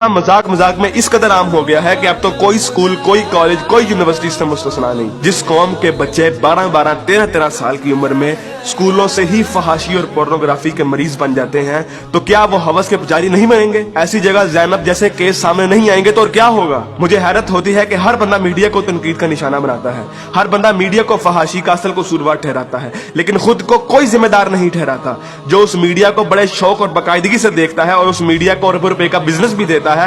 मजाक मजाक में इस कदर आम हो गया है कि अब तो कोई स्कूल, कोई कॉलेज, कोई यूनिवर्सिटी से मुस्तस्ना नहीं। जिस कौम के बच्चे 12-12, 13-13 साल की उम्र में स्कूलों से ही फहाशी और पोर्नोग्राफी के मरीज बन जाते हैं, तो क्या वो हवस के पुजारी नहीं बनेंगे? ऐसी जगह ज़ैनब जैसे केस सामने नहीं आएंगे तो और क्या होगा? मुझे हैरत होती है कि हर बंदा मीडिया को तनकीद का निशाना बनाता है, हर बंदा मीडिया को फहाशी का असल कसूरवार ठहराता है, लेकिन खुद को कोई जिम्मेदार नहीं ठहराता, जो उस मीडिया को बड़े शौक और बाकायदगी से देखता है और उस मीडिया को अरबों रुपए का बिजनेस भी देता है।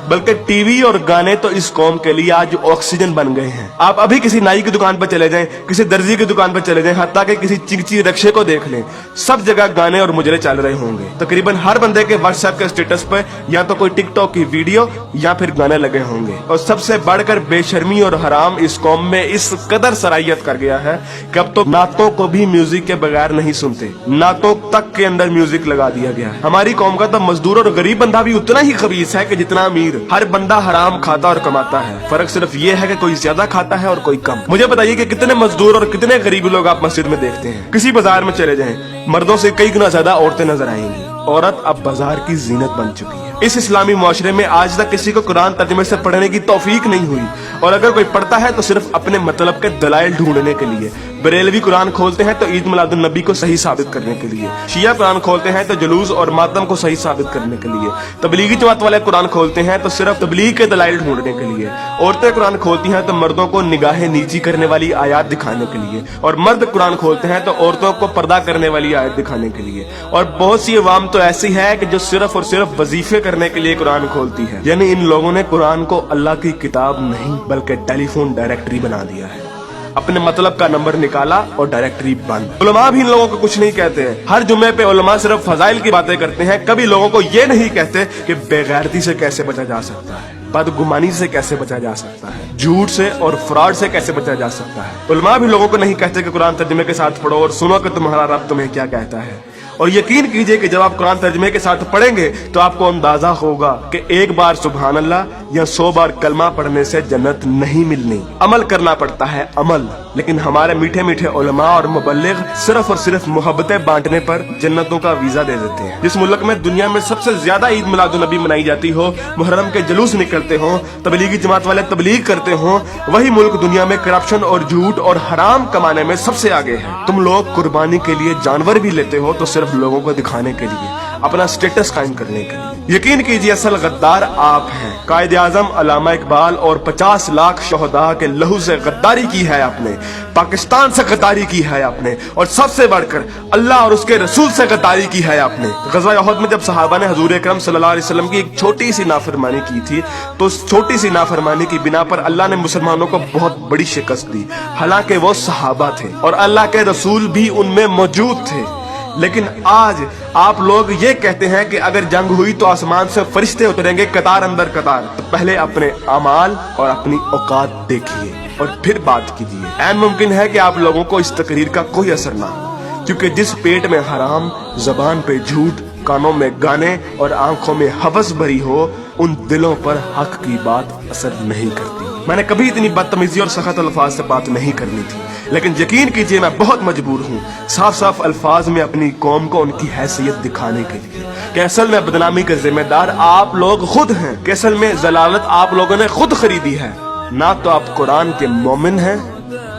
बल्कि टीवी और गाने तो इस कौम के लिए आज ऑक्सीजन बन गए हैं। आप अभी किसी नाई की दुकान पर चले जाएं, किसी दर्जी की दुकान पर चले जाएं, हत्ता कि किसी चिकची रक्शे को देख लें, सब जगह गाने और मुजरे चल रहे होंगे। तकरीबन हर बंदे के व्हाट्सएप के स्टेटस पर या तो कोई टिकटॉक की वीडियो या फिर गाने लगे होंगे। और सबसे बढ़कर बेशर्मी और हराम इस कौम में इस कदर सराहियत कर गया है कि अब तो नातों को भी म्यूजिक के बगैर नहीं सुनते, नातों तक के अंदर म्यूजिक लगा दिया गया है। हमारी कौम का तो मजदूर और गरीब बंदा भी उतना ही खबीस है कि जितना अमीर। हर बंदा हराम खाता और कमाता है, फर्क सिर्फ ये है कि कोई ज्यादा खाता है और कोई कम। मुझे बताइए कि कितने मजदूर और कितने गरीब लोग आप मस्जिद में देखते हैं? किसी बाजार में चले जाएं, मर्दों से कई गुना ज्यादा औरतें नजर आएंगी। औरत अब बाजार की जीनत बन चुकी है। इस इस्लामी मुआशरे में आज तक किसी को कुरान तर्जुमे से पढ़ने की तौफीक नहीं हुई, और अगर कोई पढ़ता है तो सिर्फ अपने मतलब के दलाइल ढूंढने के लिए। बरेलवी कुरान खोलते हैं तो ईद मिलादुन नबी को सही साबित करने के लिए, शिया कुरान खोलते हैं तो जुलूस और मातम को सही साबित करने के लिए, तबलीगी जमात वाले कुरान खोलते हैं तो सिर्फ तबलीग के दलाइल ढूंढने के लिए, औरतें कुरान खोलती हैं तो मर्दों को निगाहें नीची करने वाली आयत दिखाने के लिए, और मर्द कुरान खोलते हैं तो औरतों को पर्दा करने वाली आयत दिखाने के लिए। और बहुत सी अवाम तो ऐसी है कि जो सिर्फ और सिर्फ वजीफे करने के लिए कुरान खोलती है। यानी इन लोगों ने कुरान को अल्लाह की किताब नहीं बल्कि टेलीफोन डायरेक्टरी बना दिया है। अपने मतलब का नंबर निकाला और डायरेक्टरी बंद। उलमा भी इन लोगों को कुछ नहीं कहते हैं। हर जुम्मे पे उलमा सिर्फ फजाइल की बातें करते हैं, कभी लोगों को ये नहीं कहते कि बेगैरती से कैसे बचा जा सकता है, बदगुमानी से कैसे बचा जा सकता है, झूठ से और फ्रॉड से कैसे बचा जा सकता है। उलमा भी लोगों को नहीं कहते कि कुरान तर्जुमे के साथ पढ़ो और सुनो कि तुम्हारा रब तुम्हें क्या कहता है। और यकीन कीजिए कि जब आप कुरान तर्जुमे के साथ पढ़ेंगे तो आपको अंदाजा होगा कि एक बार सुभान अल्लाह या 100 बार कलमा पढ़ने से जन्नत नहीं मिलनी। अमल करना पड़ता है, अमल। लेकिन हमारे मीठे मीठे उलमा और मुबल्लिग सिर्फ और सिर्फ मोहब्बतें बांटने पर जन्नतों का वीजा दे देते हैं। जिस मुल्क में दुनिया में सबसे ज्यादा ईद मिलादुन नबी मनाई जाती हो, मुहर्रम के जुलूस निकलते हो, तबलीगी जमात वाले तबलीग करते हो, वही मुल्क दुनिया में करप्शन और झूठ और हराम कमाने में सबसे आगे है। तुम लोग कुर्बानी के लिए जानवर भी लेते हो तो सिर्फ लोगों को दिखाने के लिए, अपना स्टेटस कायम करने के लिए। यकीन कीजिए असल गद्दार आप हैं। कायदे आजम अल्लामा इकबाल और 50 लाख शोहदा के लहू से गद्दारी की है आपने, पाकिस्तान से गद्दारी की है आपने, और सबसे बढ़कर अल्लाह और उसके रसूल से गद्दारी की है आपने। ग़ज़वा उहद में जब सहाबा ने हुजूर अकरम सल्लल्लाहु अलैहि वसल्लम की एक छोटी सी नाफरमानी की थी, तो उस छोटी सी नाफरमानी की बिना पर अल्लाह ने मुसलमानों को बहुत बड़ी शिकस्त दी। हालांकि वो सहाबा थे और अल्लाह के रसूल भी उनमें मौजूद थे। लेकिन आज आप लोग ये कहते हैं कि अगर जंग हुई तो आसमान से फरिश्ते उतरेंगे कतार अंदर कतार। तो पहले अपने अमाल और अपनी औकात देखिए और फिर बात कीजिए। ऐन मुमकिन है कि आप लोगों को इस तकरीर का कोई असर ना हो, क्योंकि जिस पेट में हराम, जबान पे झूठ, कानों में गाने और आंखों में हवस भरी हो, उन दिलों पर हक की बात असर नहीं करती। मैंने कभी इतनी बदतमीजी और सख्त अल्फाज से बात नहीं करनी थी, लेकिन यकीन कीजिए मैं बहुत मजबूर हूँ साफ साफ अल्फाज में अपनी कौम को उनकी हैसियत दिखाने के लिए कि असल में बदनामी के जिम्मेदार आप लोग खुद हैं, कि असल में जलालत आप लोगों ने खुद खरीदी है। ना तो आप कुरान के मोमिन हैं,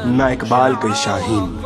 ना इकबाल के शाहीन।